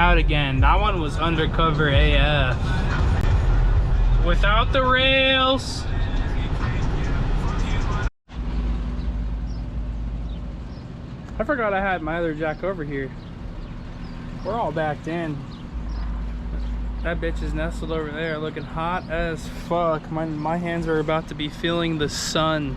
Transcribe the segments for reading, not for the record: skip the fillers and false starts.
out again. That one was undercover AF. Without the rails. I forgot I had my other jack over here. We're all backed in. That bitch is nestled over there looking hot as fuck. My hands are about to be feeling the sun.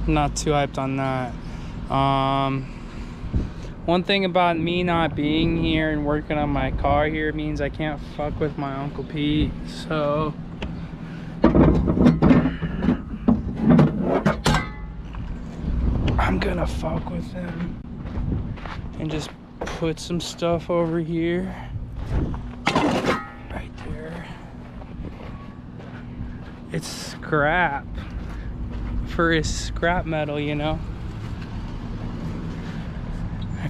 Not too hyped on that. One thing about me not being here and working on my car here means I can't fuck with my Uncle Pete, so I'm gonna fuck with him and just put some stuff over here, right there. It's scrap for his scrap metal, you know.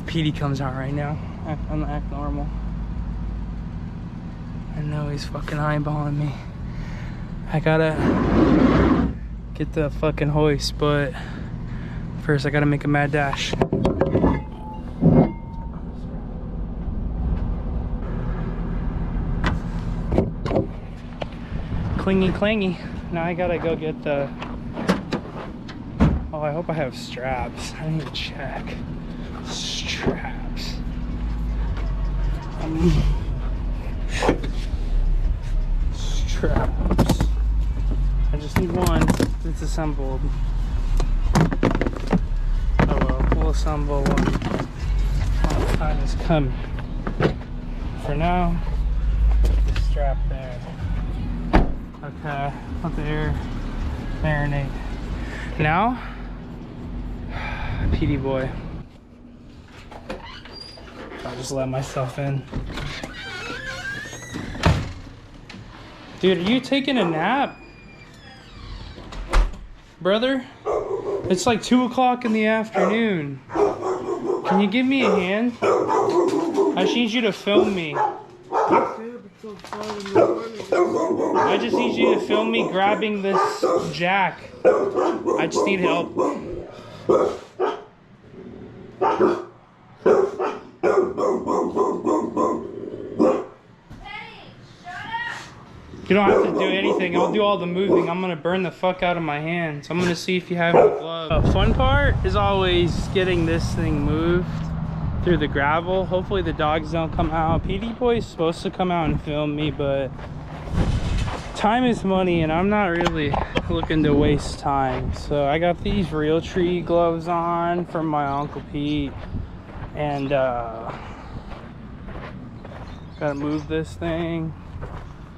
Petey comes out right now. I'm gonna act normal. I know he's fucking eyeballing me. I gotta get the fucking hoist, but first I gotta make a mad dash. Clingy clangy. Now I gotta go get the... Oh, I hope I have straps. I need to check. Straps. Straps. I just need one. It's assembled. Oh well, we'll assemble one the time is coming. For now, the strap there. Okay, let the air marinate. Now, PD boy. I'll just let myself in. Dude, are you taking a nap? Brother? It's like 2 o'clock in the afternoon. Can you give me a hand? I just need you to film me. I just need you to film me grabbing this jack. I just need help. You don't have to do anything. I'll do all the moving. I'm gonna burn the fuck out of my hands. I'm gonna see if you have any gloves. The fun part is always getting this thing moved through the gravel. Hopefully the dogs don't come out. PD boy is supposed to come out and film me, but time is money and I'm not really looking to waste time. So I got these Real Tree gloves on from my Uncle Pete, and gotta move this thing.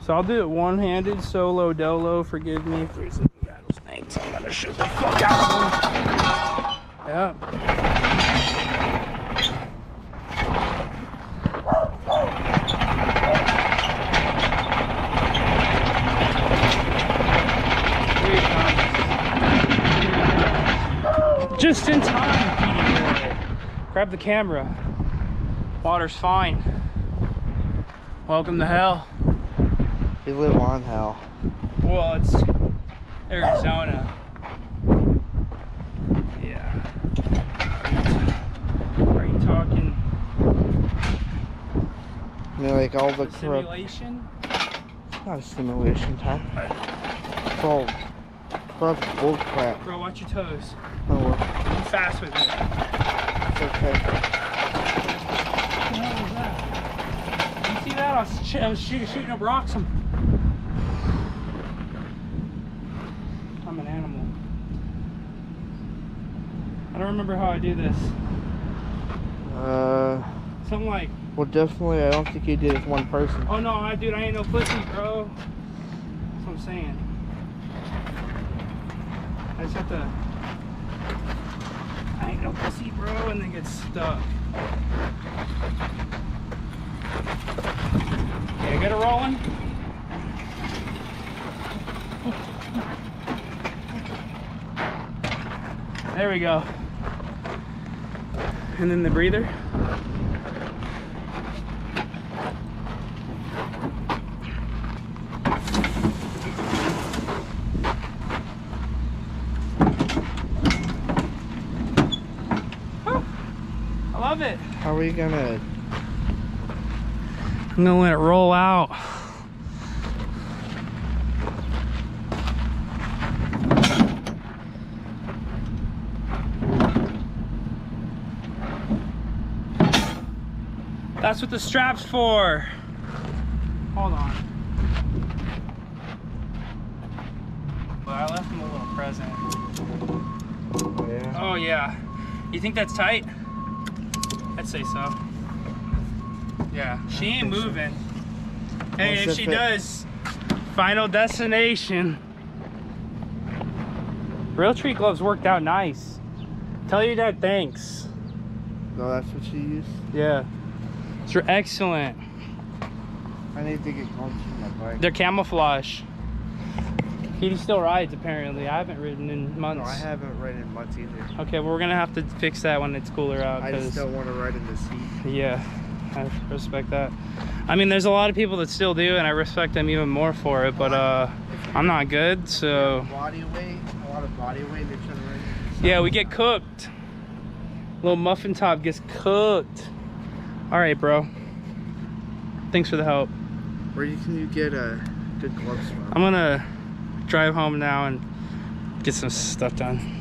So I'll do it one-handed, solo dolo. Forgive me if there's any rattlesnakes. I'm gonna shoot the fuck out of them. Yep. Here he comes. Just in time, Petey. Grab the camera. Water's fine. Welcome to hell. We live on hell. Well, it's Arizona. Yeah. Are you talking? I mean, like all the simulation? It's not a simulation, Tom. It's all bull crap. Bro, watch your toes. Oh, well. Be fast with it. It's okay. What the hell was that? You see that? I was shooting up rocks. I'm an animal. I don't remember how I do this. Something like... Well, definitely, I don't think you did it as one person. Oh no, dude, I ain't no pussy, bro. That's what I'm saying. I just have to... I ain't no pussy, bro, and then get stuck. Okay, get it rolling. There we go. And then the breather. I love it. How are we gonna I'm gonna let it roll out. That's what the strap's for. Hold on. Well, I left him a little present. Oh yeah? Oh yeah. You think that's tight? I'd say so. Yeah, she ain't moving. Hey, if she does, final destination. Realtree gloves worked out nice. Tell your dad thanks. No, that's what she used? Yeah. They're excellent. I need to get clumps from my bike. They're camouflage. He still rides apparently. I haven't ridden in months. No, I haven't ridden in months either. Okay, well we're gonna have to fix that when it's cooler out. I just don't want to ride in this heat. Yeah, I respect that. I mean, there's a lot of people that still do, and I respect them even more for it. But I'm not good, so. Body weight, a lot of body weight. They're trying to ride. Yeah, we get cooked. Little muffin top gets cooked. All right, bro. Thanks for the help. Where can you get good gloves from? I'm gonna drive home now and get some stuff done.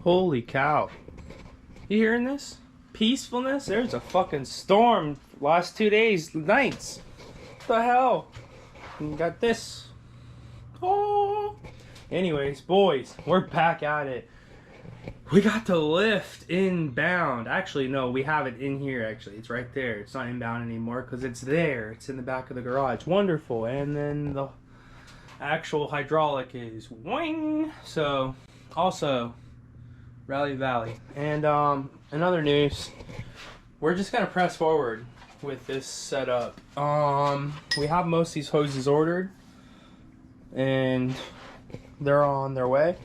Holy cow. You hearing this? Peacefulness? There's a fucking storm last 2 days, nights. What the hell? And you got this. Oh. Anyways, boys, we're back at it. We got the lift inbound. Actually, no, we have it in here, actually. It's right there. It's not inbound anymore because it's there. It's in the back of the garage. Wonderful. And then the actual hydraulic is wing. So, also, Rally Valley. And in other news, we're just gonna press forward with this setup. We have most of these hoses ordered and they're on their way.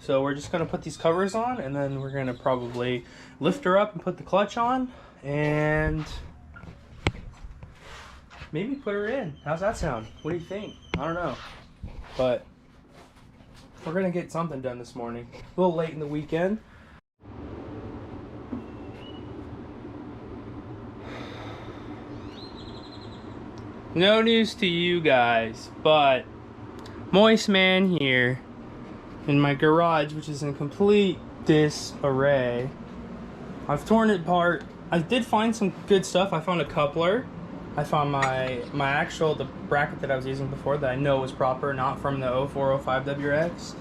So we're just gonna put these covers on and then we're gonna probably lift her up and put the clutch on and maybe put her in. How's that sound? What do you think? I don't know. But we're gonna get something done this morning. A little late in the weekend. No news to you guys, but Moist Man here in my garage, which is in complete disarray. I've torn it apart. I did find some good stuff. I found a coupler. I found the bracket that I was using before that I know was proper, not from the 0405 WX.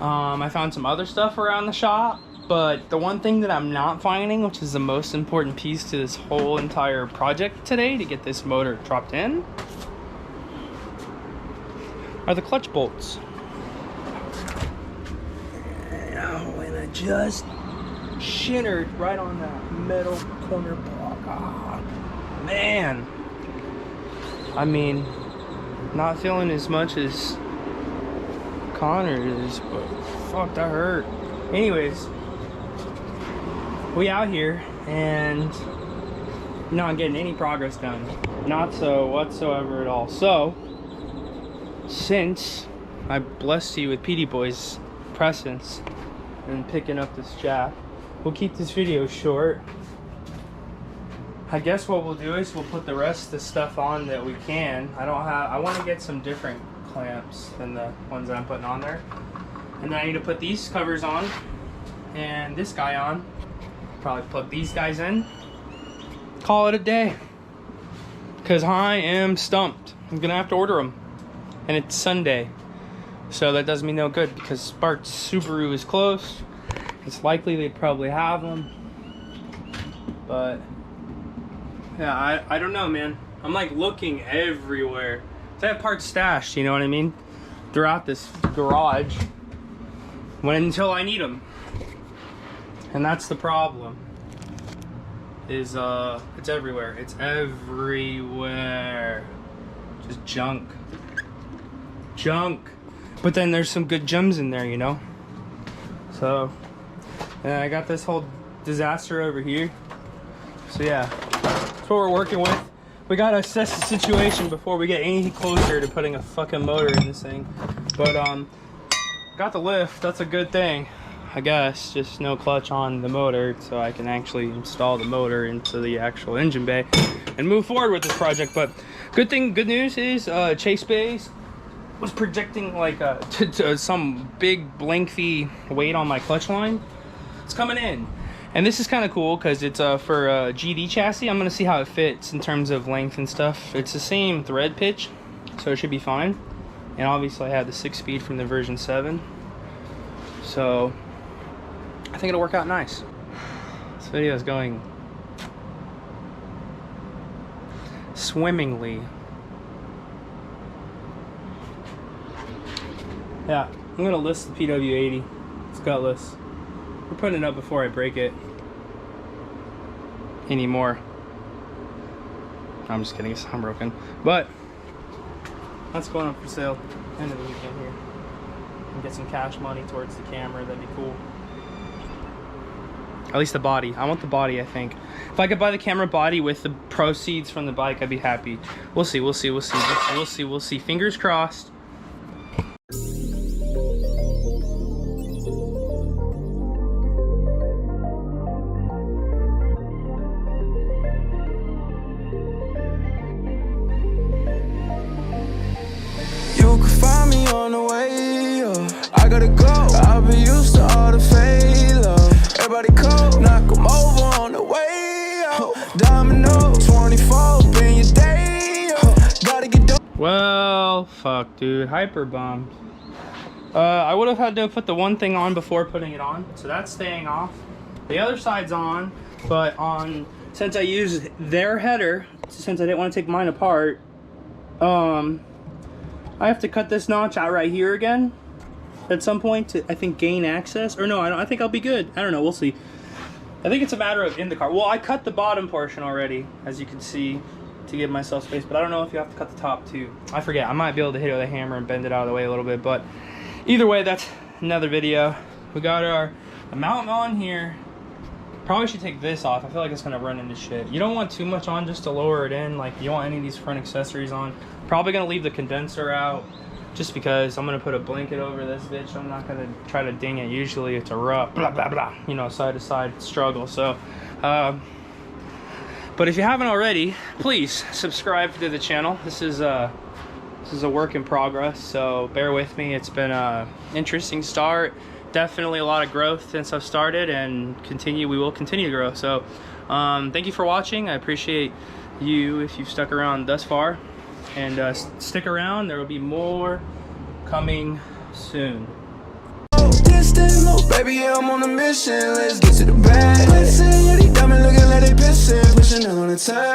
I found some other stuff around the shop, but the one thing that I'm not finding, which is the most important piece to this whole entire project today to get this motor dropped in, are the clutch bolts. And I just shinnered right on that metal corner block. Ah, man. I mean, not feeling as much as Connor is, but fuck, that hurt. Anyways, we out here and not getting any progress done. Not so whatsoever at all. So, since I blessed you with PD Boy's presence and picking up this jack, we'll keep this video short. I guess what we'll do is we'll put the rest of the stuff on that we can. I want to get some different clamps than the ones that I'm putting on there. And then I need to put these covers on and this guy on. Probably plug these guys in. Call it a day. Because I am stumped. I'm going to have to order them. And it's Sunday. So that does me no good because Sparks Subaru is closed. It's likely they'd probably have them, but yeah, I don't know, man. I'm like looking everywhere. They have parts stashed, you know what I mean, throughout this garage until I need them, and that's the problem. Is it's everywhere. It's everywhere. Just junk. But then there's some good gems in there, you know. So, and I got this whole disaster over here. So yeah, that's what we're working with. We gotta assess the situation before we get any closer to putting a fucking motor in this thing. But got the lift. That's a good thing, I guess. Just no clutch on the motor, so I can actually install the motor into the actual engine bay and move forward with this project. But good news is Chase Base was projecting like some big lengthy weight on my clutch line. It's coming in, and this is kind of cool because it's for a GD chassis. I'm gonna see how it fits in terms of length and stuff. It's the same thread pitch, so it should be fine. And obviously I had the 6-speed from the version 7, so I think it'll work out nice. This video is going swimmingly. Yeah, I'm gonna list the PW80. It's gutless. We're putting it up before I break it anymore. I'm just kidding, it's unbroken. But that's going up for sale end of the weekend here. And get some cash money towards the camera. That'd be cool. At least the body. I want the body, I think. If I could buy the camera body with the proceeds from the bike, I'd be happy. We'll see. Fingers crossed. You can find me on the way, I gotta go. I'll be used to all the fake love. Everybody cold, knock 'em over on the way, Domino, 24, been your day, gotta get done. Well, fuck, dude. Hyper bombed. I would have had to put the one thing on before putting it on, so that's staying off. The other side's on, but since I used their header, since I didn't want to take mine apart, I have to cut this notch out right here again at some point to, I think, gain access. Or no, I think I'll be good. I don't know, we'll see. I think it's a matter of in the car. Well, I cut the bottom portion already, as you can see, to give myself space, but I don't know if you have to cut the top too. I forget. I might be able to hit it with a hammer and bend it out of the way a little bit, but either way, that's another video. We got our mount on here. Probably should take this off. I feel like it's gonna run into shit. You don't want too much on just to lower it in. Like, you don't want any of these front accessories on. Probably gonna leave the condenser out just because I'm gonna put a blanket over this bitch. I'm not gonna try to ding it. Usually it's a rough blah blah blah, you know, side to side struggle. So but if you haven't already, please subscribe to the channel. This is a work in progress, so bear with me. It's been a interesting start. Definitely a lot of growth since I've started, and we will continue to grow. So thank you for watching. I appreciate you if you've stuck around thus far, and stick around. There will be more coming soon. Distant, no, baby, yeah, I'm on a mission. Let's get to the bag. Listen, yeah, they dumb and looking like they pissing, pushing on the time.